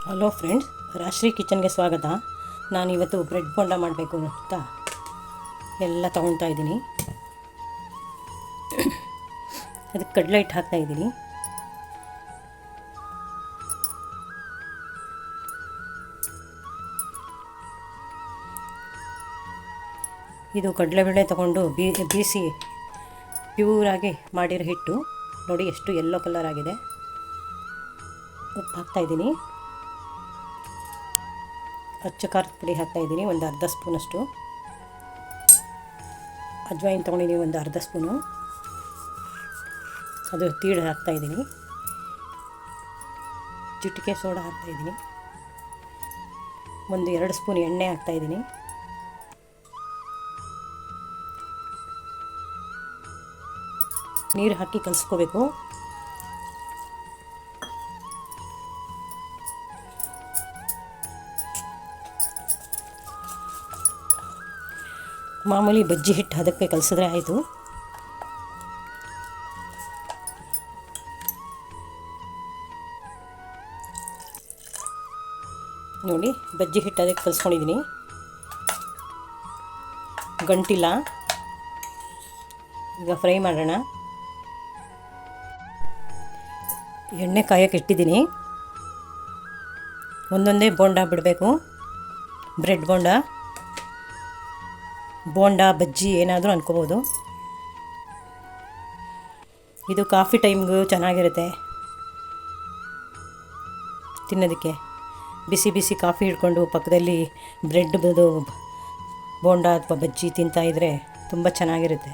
Hello friends, ರಾಶ್ರೀ ಕಿಚನ್ಗೆ ಸ್ವಾಗತ. ನಾನಿವತ್ತು bread bonda ಮಾಡಬೇಕು ಅಂತ ಎಲ್ಲ ತೊಗೊಳ್ತಾ ಇದ್ದೀನಿ. ಅದಕ್ಕೆ ಕಡಲೆ ಹಿಟ್ಟು ಹಾಕ್ತಾಯಿದ್ದೀನಿ. ಇದು ಕಡಲೆಬೇಳೆ ತೊಗೊಂಡು ಬೀಸಿ ಪ್ಯೂರಾಗಿ ಮಾಡಿರೋ ಹಿಟ್ಟು. ನೋಡಿ ಎಷ್ಟು ಯೆಲ್ಲೋ ಕಲರ್ ಆಗಿದೆ. ಉಪ್ಪು ಹಾಕ್ತಾಯಿದ್ದೀನಿ. ಅಚ್ಚ ಖಾರದ ಪುಡಿ ಹಾಕ್ತಾಯಿದ್ದೀನಿ, ಒಂದು ಅರ್ಧ ಸ್ಪೂನಷ್ಟು. ಅಜ್ವಾಯಿನ್ ತೊಗೊಂಡಿದ್ದೀನಿ, ಒಂದು ಅರ್ಧ ಸ್ಪೂನು. ಅದು ತೀಡು ಹಾಕ್ತಾಯಿದ್ದೀನಿ. ಚಿಟಿಕೆ ಸೋಡಾ ಹಾಕ್ತಾಯಿದ್ದೀನಿ. ಒಂದು 2 ಸ್ಪೂನ್ ಎಣ್ಣೆ ಹಾಕ್ತಾಯಿದ್ದೀನಿ. ನೀರು ಹಾಕಿ ಕಲಿಸ್ಕೋಬೇಕು. ಮಾಮೂಲಿ ಬಜ್ಜಿ ಹಿಟ್ಟು ಅದಕ್ಕೆ ಕಲಿಸಿದ್ರೆ ಆಯಿತು. ನೋಡಿ, ಬಜ್ಜಿ ಹಿಟ್ಟು ಅದಕ್ಕೆ ಕಲಿಸ್ಕೊಂಡಿದ್ದೀನಿ. ಗಂಟಿಲ್ಲ. ಈಗ ಫ್ರೈ ಮಾಡೋಣ. ಎಣ್ಣೆ ಕಾಯಕ್ಕೆ ಇಟ್ಟಿದ್ದೀನಿ. ಒಂದೊಂದೇ ಬೋಂಡ ಬಿಡಬೇಕು. ಬ್ರೆಡ್ ಬೋಂಡ ಬಜ್ಜಿ ಏನಾದರೂ ಅನ್ಕೋಬೋದು. ಇದು ಕಾಫಿ ಟೈಮ್ಗೂ ಚೆನ್ನಾಗಿರುತ್ತೆ ತಿನ್ನೋದಕ್ಕೆ. ಬಿಸಿ ಬಿಸಿ ಕಾಫಿ ಹಿಡ್ಕೊಂಡು ಪಕ್ಕದಲ್ಲಿ ಬ್ರೆಡ್ ಬೋಂಡ ಅಥವಾ ಬಜ್ಜಿ ತಿಂತಾಯಿದ್ರೆ ತುಂಬ ಚೆನ್ನಾಗಿರುತ್ತೆ.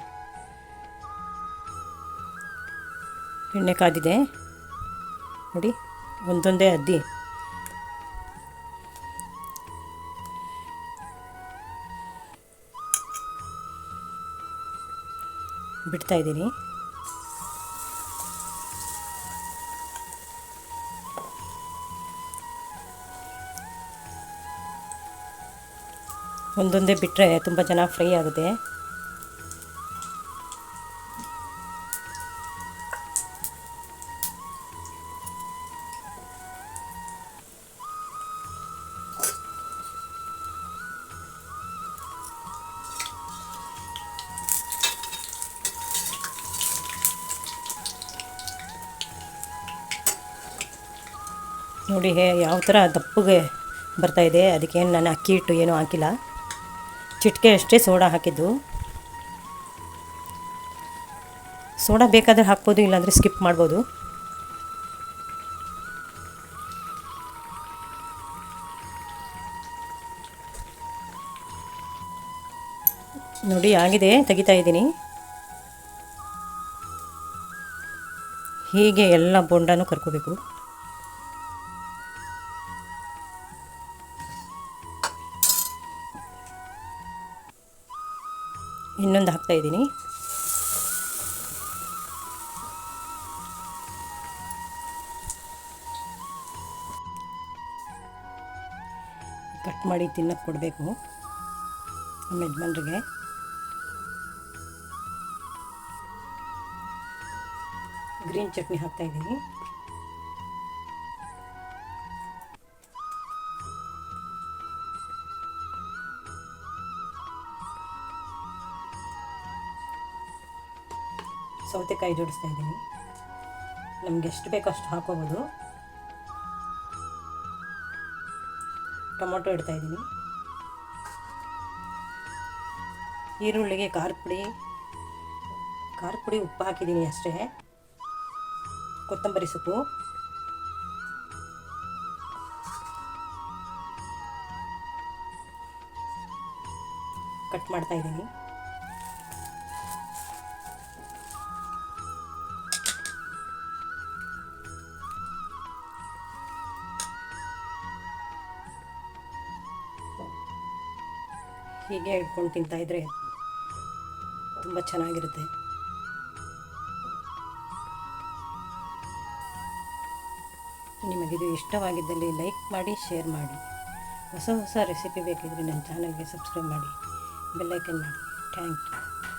ಎಣ್ಣೆ ಕಾದಿದೆ ನೋಡಿ, ಒಂದೊಂದೇ ಅದ್ದಿ ಬಿಡ್ತಾಯಿದ್ದೀನಿ. ಒಂದೊಂದೇ ಬಿಟ್ಟರೆ ತುಂಬ ಚೆನ್ನಾಗಿ ಫ್ರೈ ಆಗುತ್ತೆ. ನೋಡಿ ಯಾವ ಥರ ದಪ್ಪಗೆ ಬರ್ತಾಯಿದೆ. ಅದಕ್ಕೇನು ನಾನು ಅಕ್ಕಿ ಹಿಟ್ಟು ಏನೂ ಹಾಕಿಲ್ಲ, ಚಿಟಿಕೆ ಅಷ್ಟೇ ಸೋಡಾ ಹಾಕಿದ್ದು. ಸೋಡಾ ಬೇಕಾದರೆ ಹಾಕ್ಬೋದು, ಇಲ್ಲಾಂದರೆ ಸ್ಕಿಪ್ ಮಾಡ್ಬೋದು. ನೋಡಿ ಆಗಿದೆ, ತೆಗಿತಾ ಇದ್ದೀನಿ. ಹೀಗೆ ಎಲ್ಲ ಬೋಂಡನೂ ಕರ್ಕೋಬೇಕು. ಇನ್ನೊಂದು ಹಾಕ್ತಾಯಿದ್ದೀನಿ. ಕಟ್ ಮಾಡಿ ತಿನ್ನಕ್ಕೆ ಕೊಡಬೇಕು ನಮ್ಮ ಯಜಮಾನ್ರಿಗೆ. ಗ್ರೀನ್ ಚಟ್ನಿ ಹಾಕ್ತಾಯಿದ್ದೀನಿ. ಸೌತೆಕಾಯಿ ಜೋಡಿಸ್ತಾ ಇದ್ದೀನಿ. ನಮ್ಗೆ ಎಷ್ಟು ಬೇಕೋ ಅಷ್ಟು ಹಾಕೋಬೋದು. ಟೊಮೊಟೊ ಇಡ್ತಾ ಇದ್ದೀನಿ. ಈರುಳ್ಳಿಗೆ ಖಾರದ ಪುಡಿ ಉಪ್ಪು ಹಾಕಿದ್ದೀನಿ ಅಷ್ಟೇ. ಕೊತ್ತಂಬರಿ ಸೊಪ್ಪು, ಕಟ್ ಮಾಡ್ತಾ ಇದ್ದೀನಿ. ಹೀಗೆ ಇಟ್ಕೊಂಡು ತಿಂತಾಯಿದ್ರೆ ತುಂಬ ಚೆನ್ನಾಗಿರುತ್ತೆ. ನಿಮಗಿದು ಇಷ್ಟವಾಗಿದ್ದಲ್ಲಿ ಲೈಕ್ ಮಾಡಿ, ಶೇರ್ ಮಾಡಿ. ಹೊಸ ರೆಸಿಪಿ ಬೇಕಿದ್ರೆ ನನ್ನ ಚಾನಲ್ಗೆ ಸಬ್ಸ್ಕ್ರೈಬ್ ಮಾಡಿ, ಬೆಲ್ ಐಕನ್ ಮಾಡಿ. Thank you.